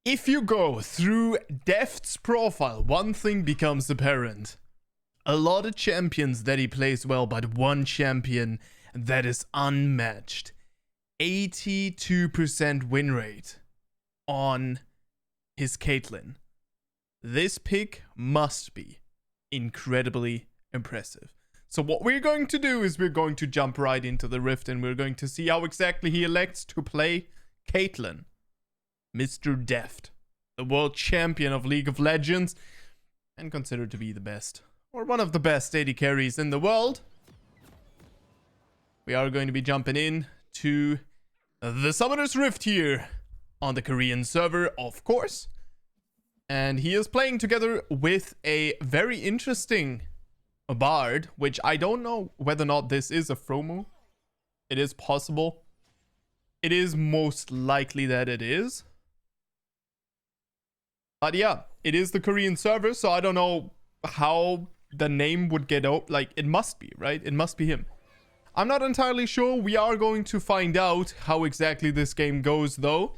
If you go through Deft's profile, one thing becomes apparent. A lot of champions that he plays well, but one champion that is unmatched. 82% win rate on his Caitlyn. This pick must be incredibly impressive. So what we're going to do is we're going to jump right into the Rift and we're going to see how exactly he elects to play Caitlyn. Mr. Deft, the world champion of League of Legends, and considered to be the best, or one of the best AD carries in the world. We are going to be jumping in to the Summoner's Rift here on the Korean server, of course. And he is playing together with a very interesting Bard, which I don't know whether or not this is a Fromu. It is possible. It is most likely that it is. But yeah, it is the Korean server, so I don't know how the name would get out. Like, it must be, right? It must be him. I'm not entirely sure. We are going to find out how exactly this game goes, though.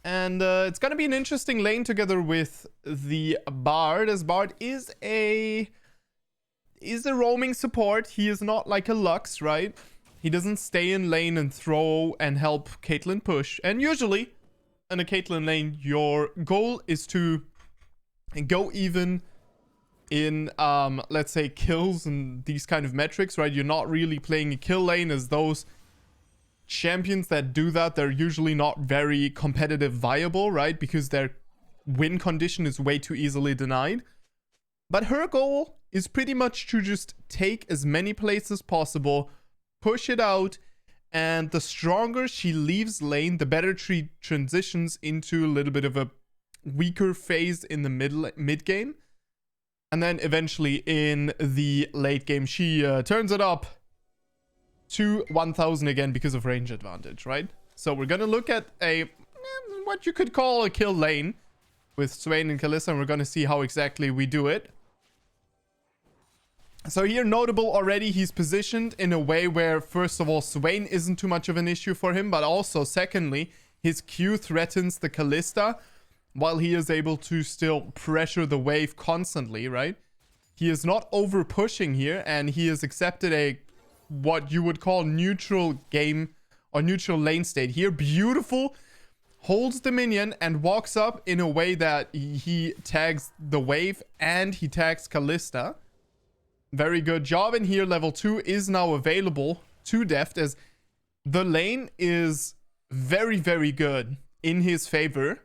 And it's going to be an interesting lane together with the Bard, as Bard is a roaming support. He is not like a Lux, right? He doesn't stay in lane and throw and help Caitlyn push. And usually, in a Caitlyn lane, your goal is to go even in, let's say, kills and these kind of metrics, right? You're not really playing a kill lane, as those champions that do that, they're usually not very competitive viable, right? Because their win condition is way too easily denied. But her goal is pretty much to just take as many plays as possible, push it out, and the stronger she leaves lane, the better she transitions into a little bit of a weaker phase in the mid game. And then eventually in the late game, she turns it up to 1000 again because of range advantage, right? So we're going to look at what you could call a kill lane with Swain and Kalista, and we're going to see how exactly we do it. So here, notable already, he's positioned in a way where, first of all, Swain isn't too much of an issue for him, but also, secondly, his Q threatens the Kalista, while he is able to still pressure the wave constantly, right? He is not over pushing here, and he has accepted a, what you would call, neutral game, or neutral lane state here. Beautiful, holds the minion, and walks up in a way that he tags the wave, and he tags Kalista. Very good job. And here level 2 is now available to Deft, as the lane is very, very good in his favor,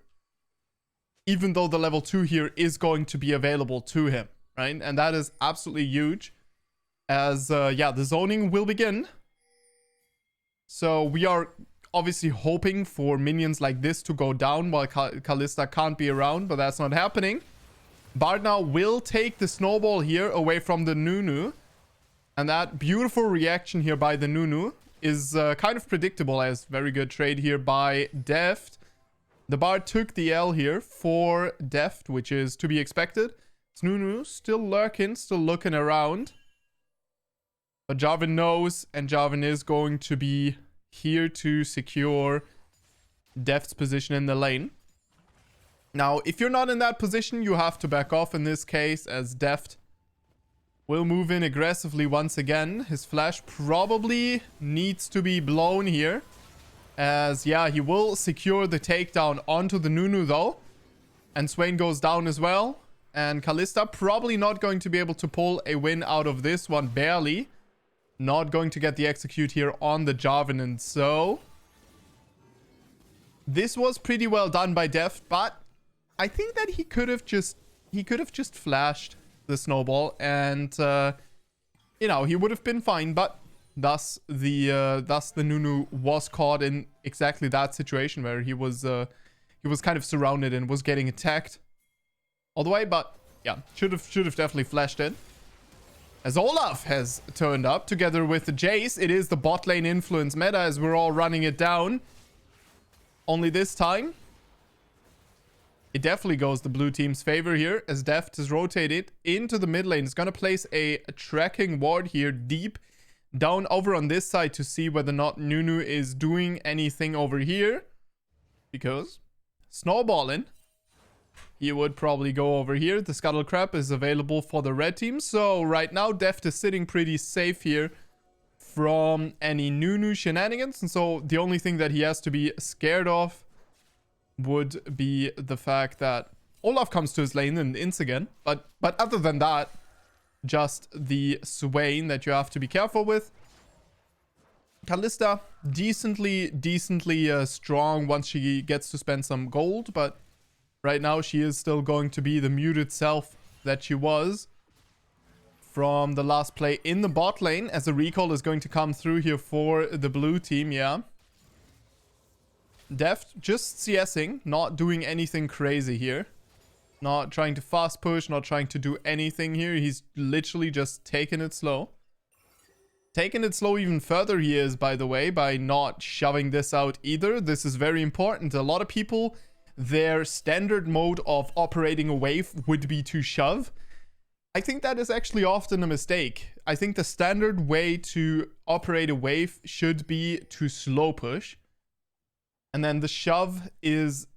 even though the level 2 here is going to be available to him, right? And that is absolutely huge, as yeah, the zoning will begin. So we are obviously hoping for minions like this to go down while Kalista can't be around, but that's not happening. Bard now will take the snowball here away from the Nunu. And that beautiful reaction here by the Nunu is kind of predictable, as very good trade here by Deft. The Bard took the L here for Deft, which is to be expected. It's Nunu still lurking, still looking around. But Jarvan knows, and Jarvan is going to be here to secure Deft's position in the lane. Now, if you're not in that position, you have to back off in this case, as Deft will move in aggressively once again. His flash probably needs to be blown here, as, yeah, he will secure the takedown onto the Nunu, though. And Swain goes down as well. And Kalista probably not going to be able to pull a win out of this one, barely. Not going to get the execute here on the Jarvan, and so this was pretty well done by Deft, but I think that he could have just flashed the snowball, and you know, he would have been fine. But thus the Nunu was caught in exactly that situation where he was kind of surrounded and was getting attacked all the way. But yeah, should have definitely flashed it. As Olaf has turned up together with the Jace, it is the bot lane influence meta, as we're all running it down. Only this time, it definitely goes the blue team's favor here, as Deft is rotated into the mid lane. It's going to place a tracking ward here deep down over on this side to see whether or not Nunu is doing anything over here. Because snowballing he would probably go over here. The Scuttle Crab is available for the red team. So right now, Deft is sitting pretty safe here from any Nunu shenanigans. And so the only thing that he has to be scared of would be the fact that Olaf comes to his lane and ints again. But other than that, just the Swain that you have to be careful with. Kalista, decently strong once she gets to spend some gold, but right now she is still going to be the muted self that she was from the last play in the bot lane, as a recall is going to come through here for the blue team. Yeah, Deft just CSing, not doing anything crazy here, not trying to fast push, not trying to do anything here. He's literally just taking it slow. Taking it slow even further he is, by the way, by not shoving this out either. This is very important. A lot of people, their standard mode of operating a wave would be to shove. I think that is actually often a mistake. I think the standard way to operate a wave should be to slow push. And then the shove is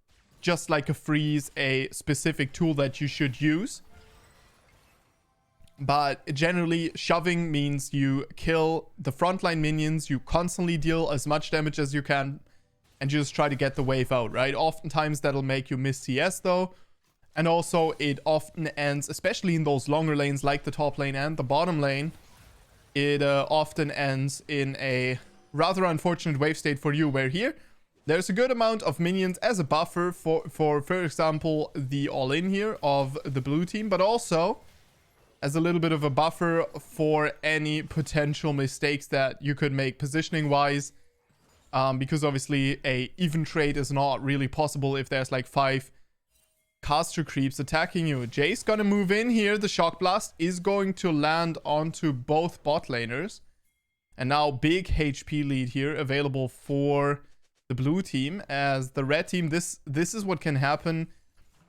just like a freeze, a specific tool that you should use. But generally, shoving means you kill the frontline minions, you constantly deal as much damage as you can, and you just try to get the wave out, right? Oftentimes, that'll make you miss CS, though. And also, it often ends, especially in those longer lanes like the top lane and the bottom lane, it often ends in a rather unfortunate wave state for you, where here, there's a good amount of minions as a buffer for example, the all-in here of the blue team, but also as a little bit of a buffer for any potential mistakes that you could make positioning wise, because obviously a even trade is not really possible if there's like 5 caster creeps attacking you. Jay's gonna move in here. The shock blast is going to land onto both bot laners, and now big HP lead here available for the blue team. As the red team, this is what can happen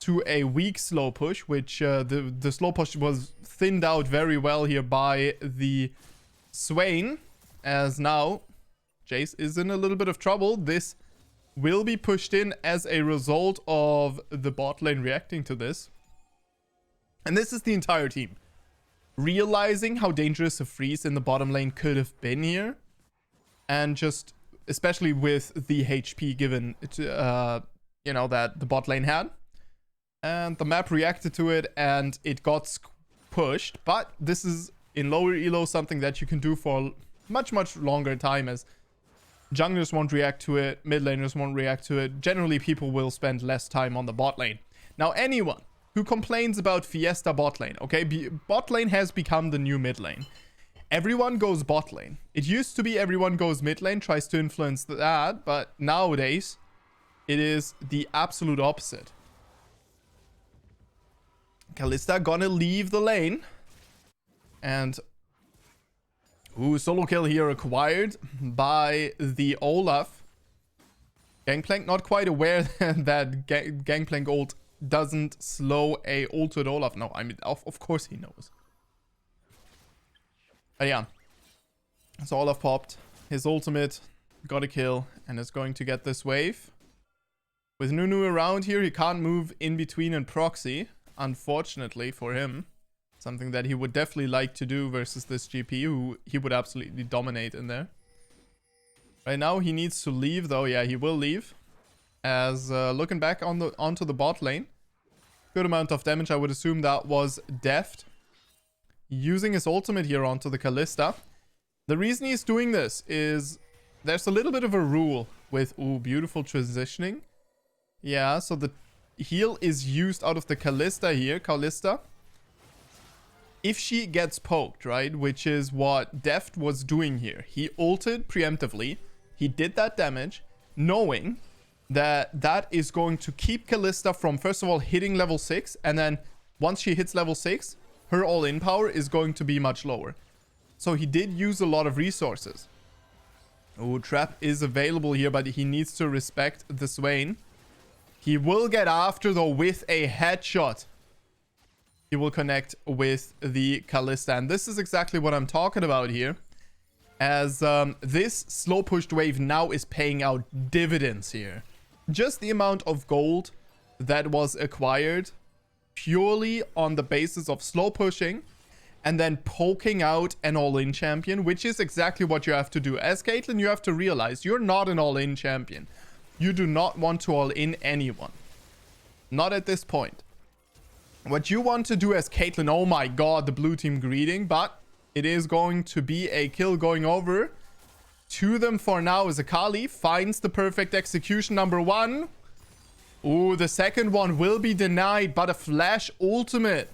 to a weak slow push, which the slow push was thinned out very well here by the Swain, as now Jace is in a little bit of trouble. This will be pushed in as a result of the bot lane reacting to this. And this is the entire team realizing how dangerous a freeze in the bottom lane could have been here, and just especially with the HP given to, you know, that the bot lane had. And the map reacted to it, and it got pushed. But this is, in lower elo, something that you can do for much longer time, as junglers won't react to it, mid laners won't react to it. Generally, people will spend less time on the bot lane. Now, anyone who complains about Fiesta bot lane, okay, bot lane has become the new mid lane. Everyone goes bot lane. It used to be everyone goes mid lane, tries to influence that, but nowadays, it is the absolute opposite. Kalista gonna leave the lane. And solo kill here acquired by the Olaf. Gangplank not quite aware that Gangplank ult doesn't slow a ulted Olaf. No, I mean, of course he knows. But yeah. So Olaf popped his ultimate, got a kill, and is going to get this wave. With Nunu around here, he can't move in between and proxy. Unfortunately for him, something that he would definitely like to do versus this GP, who he would absolutely dominate in there. Right now he needs to leave, though. Yeah, he will leave, as looking back onto the bot lane, good amount of damage. I would assume that was Deft using his ultimate here onto the Kalista. The reason he's doing this is there's a little bit of a rule with beautiful transitioning. Yeah, so the heal is used out of the Kalista here. Kalista, if she gets poked, right, which is what Deft was doing here. He ulted preemptively. He did that damage, knowing that that is going to keep Kalista from, first of all, hitting level 6. And then once she hits level 6, her all-in power is going to be much lower. So he did use a lot of resources. Trap is available here, but he needs to respect the Swain. He will get after, though, with a headshot. He will connect with the Kalista. And this is exactly what I'm talking about here. As this slow pushed wave now is paying out dividends here. Just the amount of gold that was acquired purely on the basis of slow pushing and then poking out an all-in champion, which is exactly what you have to do. As Caitlyn, you have to realize you're not an all-in champion. You do not want to all-in anyone. Not at this point. What you want to do as Caitlyn, oh my god, the blue team greeting, but it is going to be a kill going over to them for now as Akali finds the perfect execution, number one. Ooh, the second one will be denied, but a flash ultimate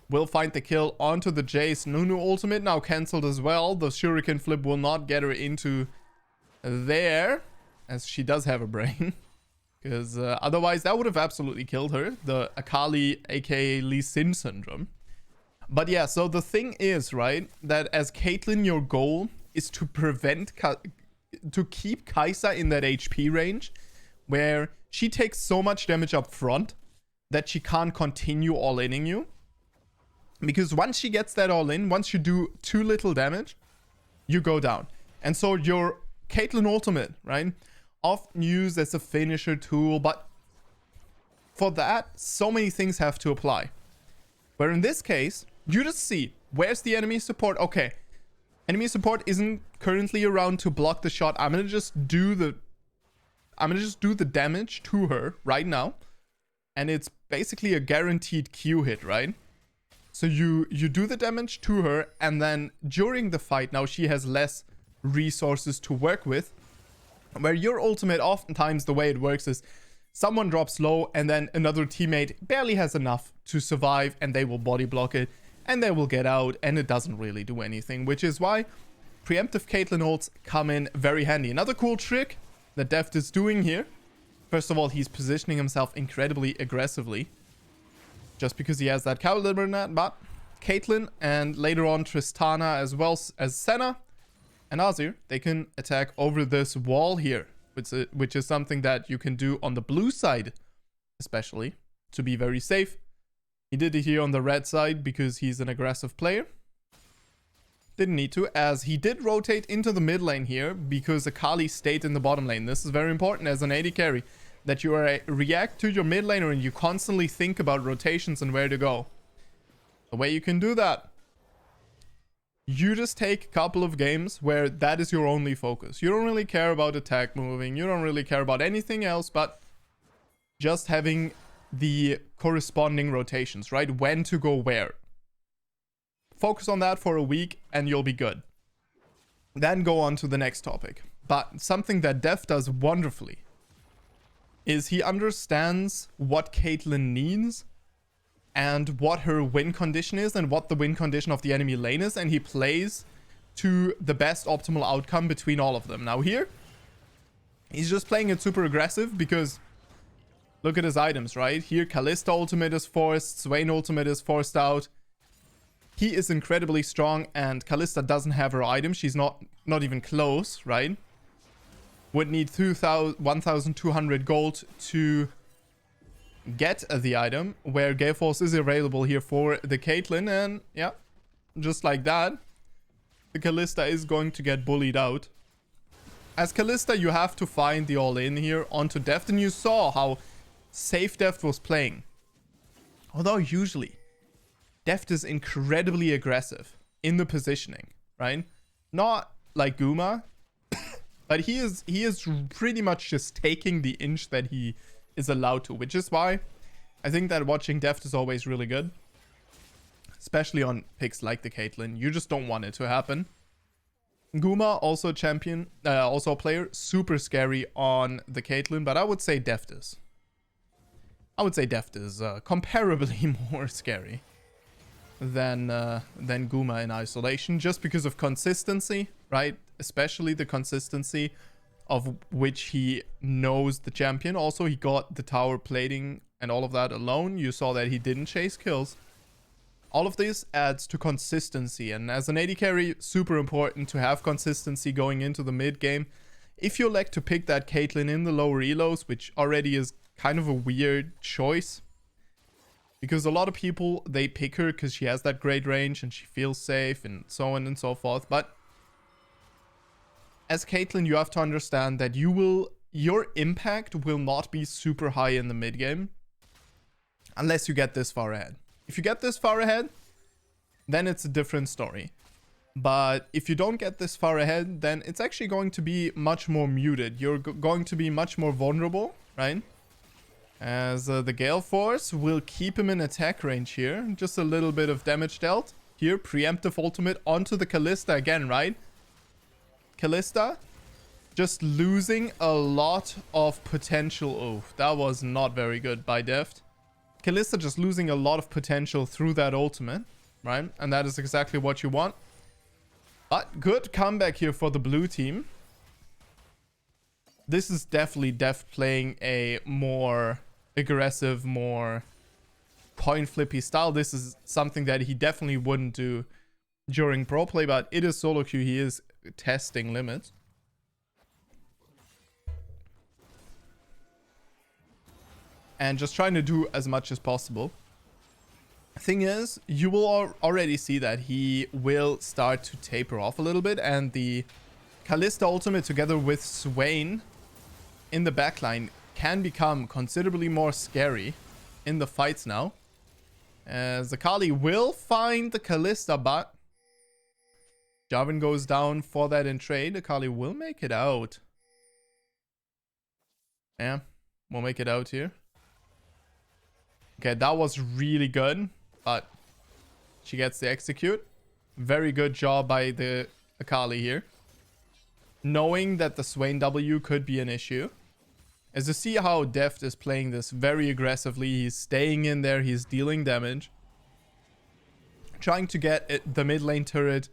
will find the kill onto the Jace. Nunu ultimate now cancelled as well. The shuriken flip will not get her into there, as she does have a brain. Because otherwise that would have absolutely killed her. The Akali, aka Lee Sin syndrome. But yeah, so the thing is, right, that as Caitlyn, your goal is to to keep Kai'Sa in that HP range where she takes so much damage up front that she can't continue all-inning you. Because once she gets that all-in, once you do too little damage, you go down. And so your Caitlyn ultimate, right, often used as a finisher tool, but for that, so many things have to apply. Where in this case, you just see, where's the enemy support? Okay, enemy support isn't currently around to block the shot. I'm gonna just do the damage to her right now. And it's basically a guaranteed Q hit, right? So you do the damage to her, and then during the fight, now she has less resources to work with. Where your ultimate, oftentimes the way it works is someone drops low and then another teammate barely has enough to survive and they will body block it and they will get out and it doesn't really do anything, which is why preemptive Caitlyn ults come in very handy. Another cool trick that Deft is doing here, first of all, he's positioning himself incredibly aggressively just because he has that caliber net, but Caitlyn and later on Tristana as well as Senna and Azir, they can attack over this wall here, which is something that you can do on the blue side, especially, to be very safe. He did it here on the red side because he's an aggressive player. Didn't need to, as he did rotate into the mid lane here because Akali stayed in the bottom lane. This is very important as an AD carry, that you react to your mid laner and you constantly think about rotations and where to go. The way you can do that, you just take a couple of games where that is your only focus. You don't really care about attack moving. You don't really care about anything else but just having the corresponding rotations, right? When to go where. Focus on that for a week and you'll be good. Then go on to the next topic. But something that Dev does wonderfully is he understands what Caitlyn needs and what her win condition is and what the win condition of the enemy lane is, and he plays to the best optimal outcome between all of them. Now here, he's just playing it super aggressive because look at his items, right? Here, Kalista ultimate is forced, Swain ultimate is forced out. He is incredibly strong and Kalista doesn't have her item. She's not even close, right? Would need 1,200 gold to get the item, where Gale Force is available here for the Caitlyn, and yeah, just like that, the Kalista is going to get bullied out. As Kalista, you have to find the all-in here onto Deft, and you saw how safe Deft was playing. Although usually, Deft is incredibly aggressive in the positioning, right? Not like Guma, but he is pretty much just taking the inch that he is allowed to, which is why I think that watching Deft is always really good, especially on picks like the Caitlyn. You just don't want it to happen. Guma, also a champion, also a player, super scary on the Caitlyn, but I would say Deft is comparably more scary than Guma in isolation, just because of consistency, right? Especially the consistency of which he knows the champion. Also, he got the tower plating and all of that alone. You saw that he didn't chase kills. All of this adds to consistency, and as an AD carry, super important to have consistency going into the mid game. If you elect to pick that Caitlyn in the lower elos, which already is kind of a weird choice, because a lot of people, they pick her because she has that great range and she feels safe and so on and so forth, but as Caitlyn, you have to understand that your impact will not be super high in the mid game. Unless you get this far ahead. If you get this far ahead, then it's a different story. But if you don't get this far ahead, then it's actually going to be much more muted. You're going to be much more vulnerable, right? As the Gale Force will keep him in attack range here. Just a little bit of damage dealt. Here, preemptive ultimate onto the Kalista again, right? Kalista just losing a lot of potential. Oh, that was not very good by Deft. Kalista just losing a lot of potential through that ultimate, right? And that is exactly what you want. But good comeback here for the blue team. This is definitely Deft playing a more aggressive, more point flippy style. This is something that he definitely wouldn't do during pro play, but it is solo queue. He is testing limits. And just trying to do as much as possible. Thing is, you will already see that he will start to taper off a little bit, and the Kalista ultimate together with Swain in the backline can become considerably more scary in the fights now. As Akali will find the Kalista, but Jarvan goes down for that in trade. Akali will make it out. Yeah, we'll make it out here. Okay, that was really good, but she gets the execute. Very good job by the Akali here. Knowing that the Swain W could be an issue. As you see how Deft is playing this very aggressively. He's staying in there. He's dealing damage. Trying to get the mid lane turret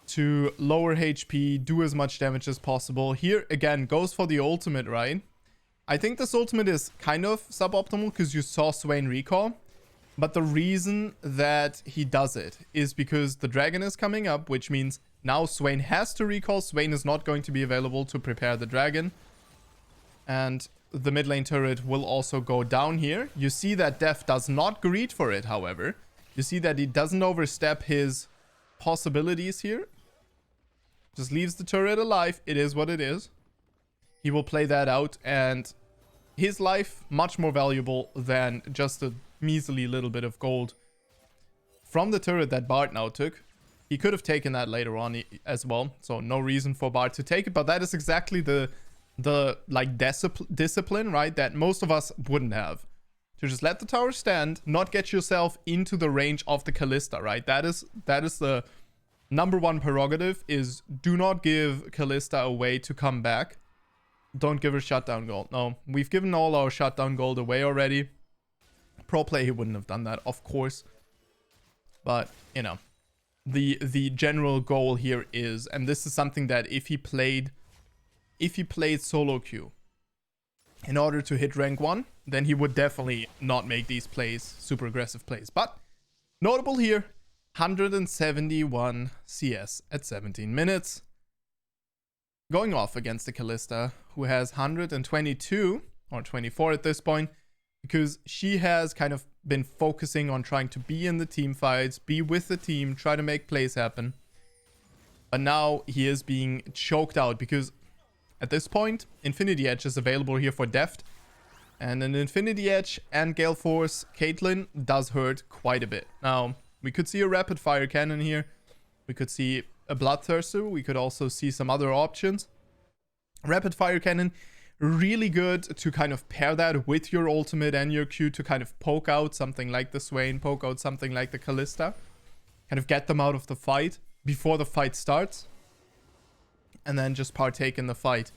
to lower HP. Do as much damage as possible. Here, again, goes for the ultimate, right? I think this ultimate is kind of suboptimal because you saw Swain recall. But the reason that he does it is because the dragon is coming up, which means now Swain has to recall. Swain is not going to be available to prepare the dragon. And the mid lane turret will also go down here. You see that Deft does not greed for it, however. You see that he doesn't overstep his possibilities here. Just leaves the turret alive. It is what it is. He will play that out, and his life much more valuable than just a measly little bit of gold from the turret that Bart now took. He could have taken that later on as well, so no reason for Bart to take it, but that is exactly the like discipline, right, that most of us wouldn't have. To just let the tower stand, not get yourself into the range of the Kalista, right? That is the number one prerogative, is do not give Kalista a way to come back. Don't give her shutdown gold. No, we've given all our shutdown gold away already. Pro play, he wouldn't have done that, of course. But, you know, the general goal here is, and this is something that if he played solo queue in order to hit rank 1, then he would definitely not make these plays, super aggressive plays. But notable here, 171 CS at 17 minutes. Going off against the Kalista, who has 122 or 24 at this point, because she has kind of been focusing on trying to be in the team fights, be with the team, try to make plays happen. But now he is being choked out because at this point, Infinity Edge is available here for Deft. And an Infinity Edge and Gale Force Caitlyn does hurt quite a bit. Now, we could see a rapid fire cannon here. We could see a Bloodthirster. We could also see some other options. Rapid fire cannon, really good to kind of pair that with your ultimate and your Q to kind of poke out something like the Swain, poke out something like the Kalista. Kind of get them out of the fight before the fight starts. And then just partake in the fight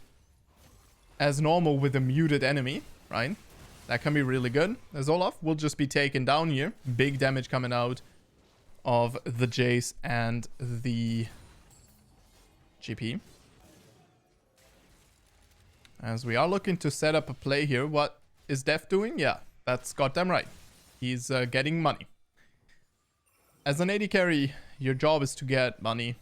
as normal with a muted enemy, right? That can be really good. As Olaf will just be taken down here. Big damage coming out of the Jace and the GP. As we are looking to set up a play here. What is Deft doing? Yeah, that's goddamn right. He's getting money. As an AD carry, your job is to get money.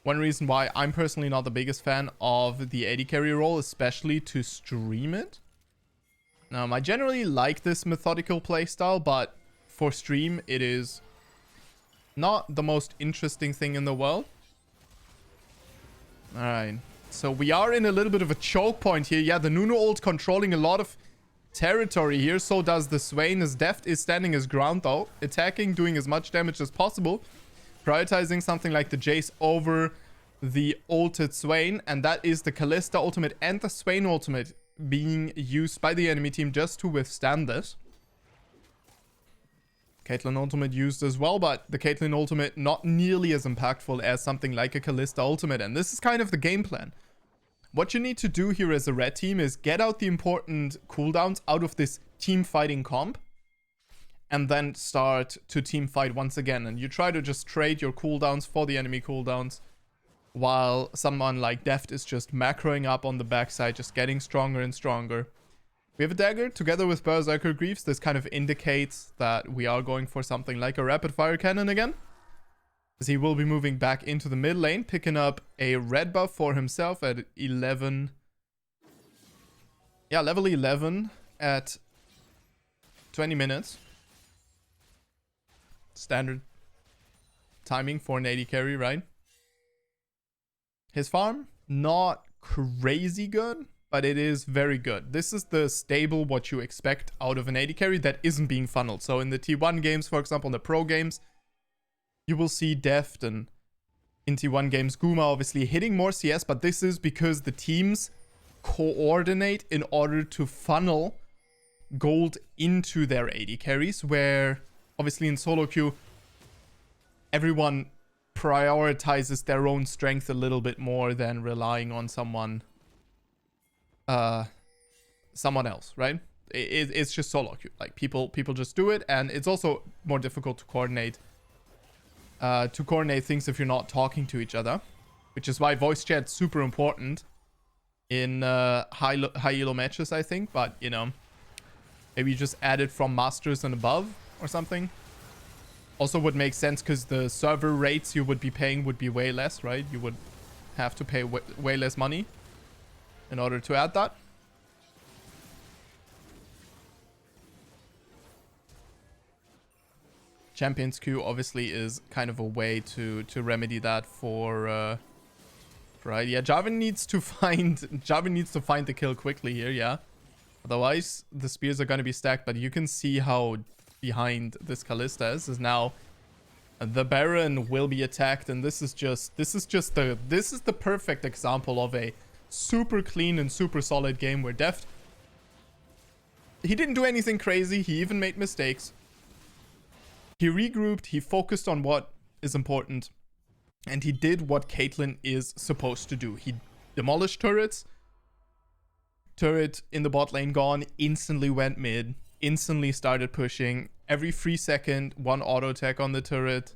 One reason why I'm personally not the biggest fan of the AD carry role, especially to stream it. I generally like this methodical playstyle, but for stream, it is not the most interesting thing in the world. Alright, so we are in a little bit of a choke point here. Yeah, the Nuno ult controlling a lot of territory here. So does the Swain, as Deft is standing his ground though, attacking, doing as much damage as possible, prioritizing something like the Jace over the ulted Swain, and that is the Kalista ultimate and the Swain ultimate being used by the enemy team just to withstand this. Caitlyn ultimate used as well, but the Caitlyn ultimate not nearly as impactful as something like a Kalista ultimate, and this is kind of the game plan. What you need to do here as a red team is get out the important cooldowns out of this team fighting comp, and then start to team fight once again, and you try to just trade your cooldowns for the enemy cooldowns, while someone like Deft is just macroing up on the backside, just getting stronger and stronger. We have a dagger together with Berserker Greaves. This kind of indicates that we are going for something like a rapid fire cannon again, as he will be moving back into the mid lane, picking up a red buff for himself at 11. Yeah, level 11 at 20 minutes. Standard timing for an AD carry, right? His farm, not crazy good, but it is very good. This is the stable what you expect out of an AD carry that isn't being funneled. So in the T1 games, for example, in the pro games, you will see Deft, and in T1 games, Guma obviously hitting more CS, but this is because the teams coordinate in order to funnel gold into their AD carries, where obviously in solo queue, everyone prioritizes their own strength a little bit more than relying on someone else, right? It's just solo queue. Like people just do it, and it's also more difficult to coordinate things if you're not talking to each other, which is why voice chat's super important in high elo matches, I think. But you know, maybe you just add it from masters and above or something. Also would make sense because the server rates you would be paying would be way less, right? You would have to pay way less money in order to add that. Champions queue obviously is kind of a way to remedy that for right. Yeah, Jarvan needs to find the kill quickly here, yeah. Otherwise the spears are gonna be stacked, but you can see how behind this Kalista is now. The Baron will be attacked, and this is the perfect example of a super clean and super solid game where Deft, he didn't do anything crazy, he even made mistakes. He regrouped, he focused on what is important, and he did what Caitlyn is supposed to do. He demolished turrets. Turret in the bot lane gone, instantly went mid, instantly started pushing. Every 3 seconds, one auto attack on the turret.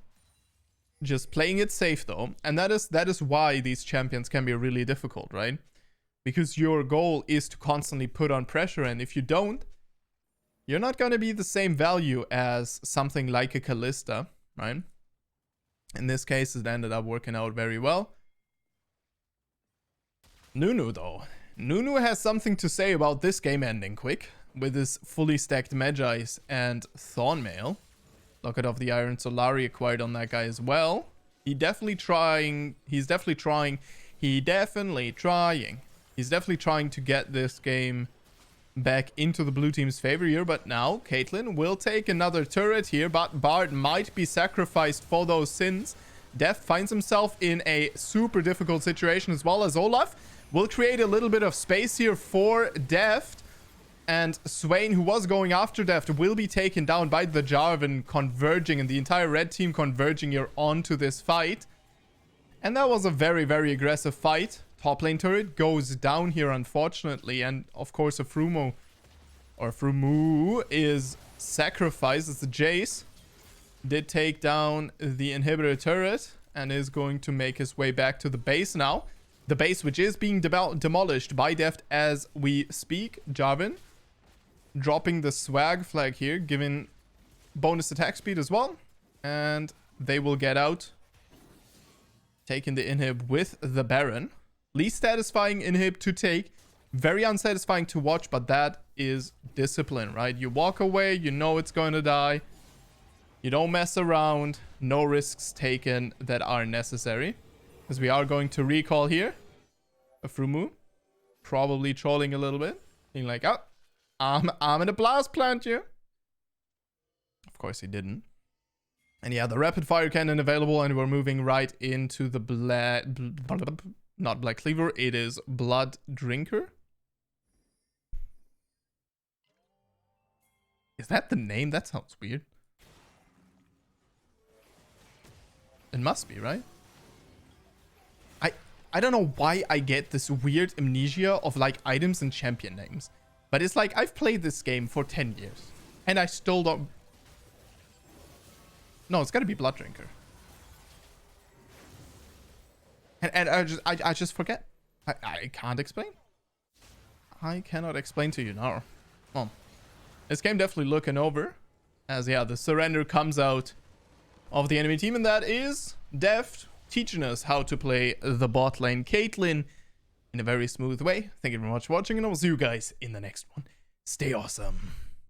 Just playing it safe though. And that is why these champions can be really difficult, right? Because your goal is to constantly put on pressure, and if you don't, you're not going to be the same value as something like a Kalista, right? In this case, it ended up working out very well. Nunu though. Nunu has something to say about this game ending quick, with his fully stacked Magi's and Thornmail. Locket of the Iron Solari acquired on that guy as well. He's definitely trying to get this game back into the blue team's favor here, but now Caitlyn will take another turret here, but Bard might be sacrificed for those sins. Deft finds himself in a super difficult situation, as well as Olaf will create a little bit of space here for Deft. And Swain, who was going after Deft, will be taken down by the Jarvan converging, and the entire red team converging here onto this fight. And that was a very, very aggressive fight. Top lane turret goes down here, unfortunately. And of course, a Frumu is sacrificed as the Jace did take down the inhibitor turret and is going to make his way back to the base now. The base, which is being demolished by Deft as we speak. Jarvan dropping the swag flag here, giving bonus attack speed as well. And they will get out, taking the inhib with the Baron. Least satisfying inhib to take. Very unsatisfying to watch, but that is discipline, right? You walk away, you know it's going to die. You don't mess around. No risks taken that are necessary. Because we are going to recall here. A Frumu. Probably trolling a little bit. Being like, oh, I'm gonna blast plant you. Of course he didn't. And yeah, the rapid fire cannon available, and we're moving right into the not Black Cleaver, it is Blood Drinker. Is that the name? That sounds weird. It must be, right? I don't know why I get this weird amnesia of like items and champion names. But it's like I've played this game for 10 years. And I still don't... No, it's gotta be Blood Drinker. And I just forget. I can't explain. I cannot explain to you now. Well, this game definitely looking over. As yeah, the surrender comes out of the enemy team. And that is Deft teaching us how to play the bot lane Caitlyn in a very smooth way. Thank you very much for watching, and I'll see you guys in the next one. Stay awesome.